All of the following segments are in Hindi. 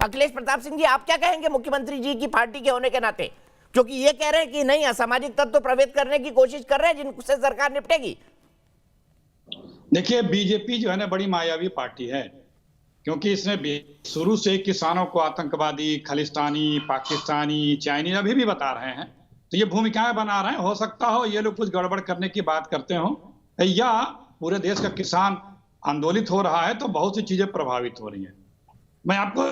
अखिलेश प्रताप सिंह जी, आप क्या कहेंगे मुख्यमंत्री जी की पार्टी के होने के नाते, क्योंकि ये कह रहे हैं कि नहीं, असामाजिक तत्व प्रवेश करने की कोशिश कर रहे हैं जिनसे सरकार निपटेगी। देखिए, बीजेपी जो है ना बड़ी मायावी पार्टी है, क्योंकि इसने शुरू से किसानों को आतंकवादी, खालिस्तानी, पाकिस्तानी, चाइनीज अभी भी बता रहे हैं। तो ये भूमिकाएं बना रहे हैं। हो सकता हो ये लोग कुछ गड़बड़ करने की बात करते हो, या पूरे देश का किसान आंदोलित हो रहा है तो बहुत सी चीजें प्रभावित हो रही हैं। मैं आपको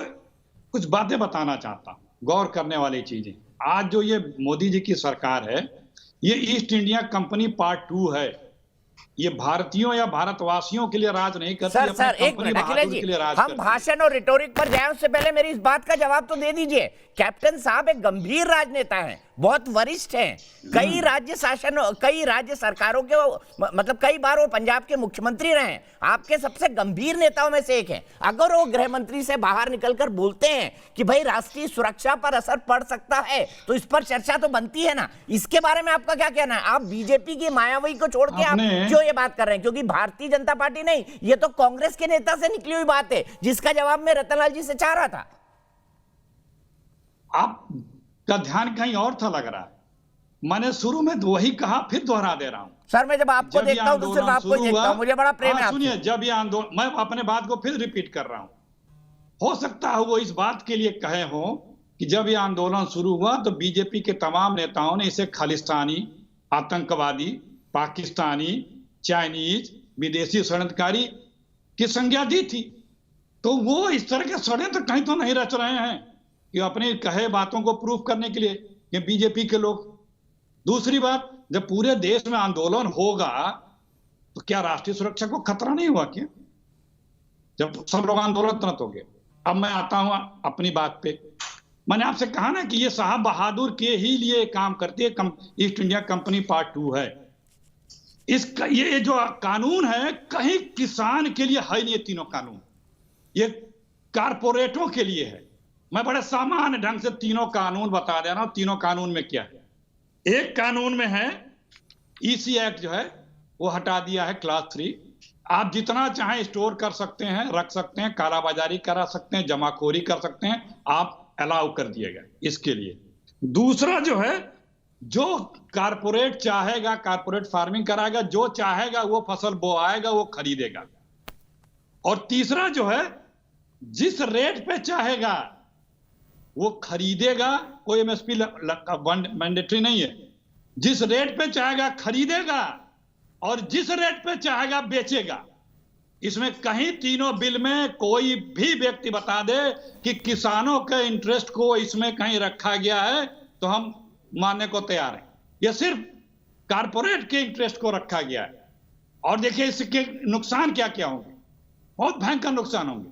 कुछ बातें बताना चाहता हूं, गौर करने वाली चीजें। आज जो ये मोदी जी की सरकार है, ये ईस्ट इंडिया कंपनी पार्ट 2 है। ये भारतीयों या भारतवासियों के लिए राज नहीं करती। सर एक मिनट अखिलेश जी, हम भाषण और रिटोरिक पर जाएं उससे पहले मेरी इस बात का जवाब तो दे दीजिए। कैप्टन साहब एक गंभीर राजनेता हैं, बहुत वरिष्ठ हैं, कई राज्य सरकारों के मतलब कई बार वो पंजाब के मुख्यमंत्री रहे हैं, आपके सबसे गंभीर नेताओं में से एक हैं। अगर वो गृह मंत्री से बाहर निकलकर बोलते हैं कि भाई राष्ट्रीय सुरक्षा पर असर पड़ सकता है, तो इस पर चर्चा तो बनती है ना। इसके बारे में आपका क्या कहना है? आप बीजेपी की मायावती को छोड़ के आप क्यों ये बात कर रहे हैं? क्योंकि भारतीय जनता पार्टी नहीं, ये तो कांग्रेस के नेता से निकली हुई बात है, जिसका जवाब मैं रतनलाल जी से चाह रहा था। आपका ध्यान कहीं और था लग रहा है। मैंने शुरू में वही कहा, फिर दोहरा दे रहा हूं। सर मैं जब आपको देखता हूं तो सिर्फ आपको ही देखता हूं, मुझे बड़ा प्रेम है आपसे। सुनिए, जब ये आंदोलन, मैं अपने बात को फिर रिपीट कर रहा हूं। हो सकता है वो इस बात के लिए कहे हो कि जब ये आंदोलन शुरू हुआ तो बीजेपी के तमाम नेताओं ने इसे खालिस्तानी, आतंकवादी, पाकिस्तानी, चाइनीज, विदेशी षड्यंत्रकारी की संज्ञा दी थी। तो वो इस तरह के षड्यंत्र कहीं तो नहीं रच रहे हैं कि अपने कहे बातों को प्रूफ करने के लिए, ये बीजेपी के लोग। दूसरी बात, जब पूरे देश में आंदोलन होगा तो क्या राष्ट्रीय सुरक्षा को खतरा नहीं हुआ क्या? जब सब लोग आंदोलन हो गए। अब मैं आता हूं अपनी बात पे। मैंने आपसे कहा ना कि ये साहब बहादुर के ही लिए काम करती है। ईस्ट इंडिया कंपनी पार्ट 2 है। इसका ये जो कानून है कहीं किसान के लिए है नहीं। ये तीनों कानून ये कारपोरेटों के लिए है। मैं बड़े सामान्य ढंग से तीनों कानून बता दे रहा हूं। तीनों कानून में क्या है? एक कानून में है ईसी एक्ट जो है वो हटा दिया है, क्लास 3। आप जितना चाहें स्टोर कर सकते हैं, रख सकते हैं, कालाबाजारी करा सकते हैं, जमाखोरी कर सकते हैं, आप अलाउ कर दिएगा इसके लिए। दूसरा जो है, जो कारपोरेट चाहेगा कारपोरेट फार्मिंग कराएगा, जो चाहेगा वो फसल बोआएगा, वो खरीदेगा। और तीसरा जो है, जिस रेट पे चाहेगा वो खरीदेगा। कोई एमएसपी मैंडेटरी नहीं है। जिस रेट पे चाहेगा खरीदेगा और जिस रेट पे चाहेगा बेचेगा। इसमें कहीं तीनों बिल में कोई भी व्यक्ति बता दे कि किसानों के इंटरेस्ट को इसमें कहीं रखा गया है तो हम मानने को तैयार हैं। यह सिर्फ कारपोरेट के इंटरेस्ट को रखा गया है। और देखिए इसके नुकसान क्या क्या होंगे, बहुत भयंकर नुकसान होंगे।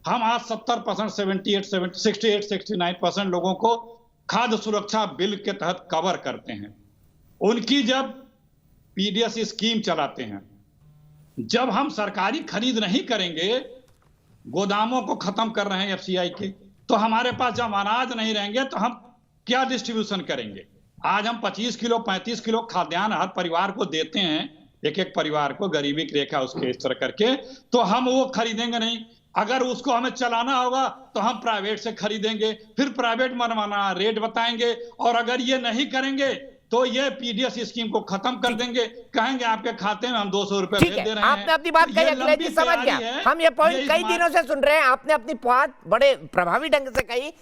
हम आज 70%, 68, 69% लोगों को खाद्य सुरक्षा बिल के तहत कवर करते हैं। उनकी जब पीडीएस स्कीम चलाते हैं, जब हम सरकारी खरीद नहीं करेंगे, गोदामों को खत्म कर रहे हैं एफसीआई के, तो हमारे पास जब अनाज नहीं रहेंगे तो हम क्या डिस्ट्रीब्यूशन करेंगे? आज हम 25 किलो 35 किलो खाद्यान्न हर परिवार को देते हैं, एक एक परिवार को, गरीबी की रेखा उसके इस तरह करके, तो हम वो खरीदेंगे नहीं। अगर उसको हमें चलाना होगा तो हम प्राइवेट से खरीदेंगे, फिर प्राइवेट मनमाना रेट बताएंगे। और अगर ये नहीं करेंगे तो ये पीडीएस स्कीम को खत्म कर देंगे, कहेंगे आपके खाते में हम 200 रुपए भेज दे रहे हैं। आपने अपनी बात कही अखिलेश जी, समझ गया। हम ये पॉइंट कई दिनों से सुन रहे हैं, आपने अपनी बात बड़े प्रभावी ढंग से कही।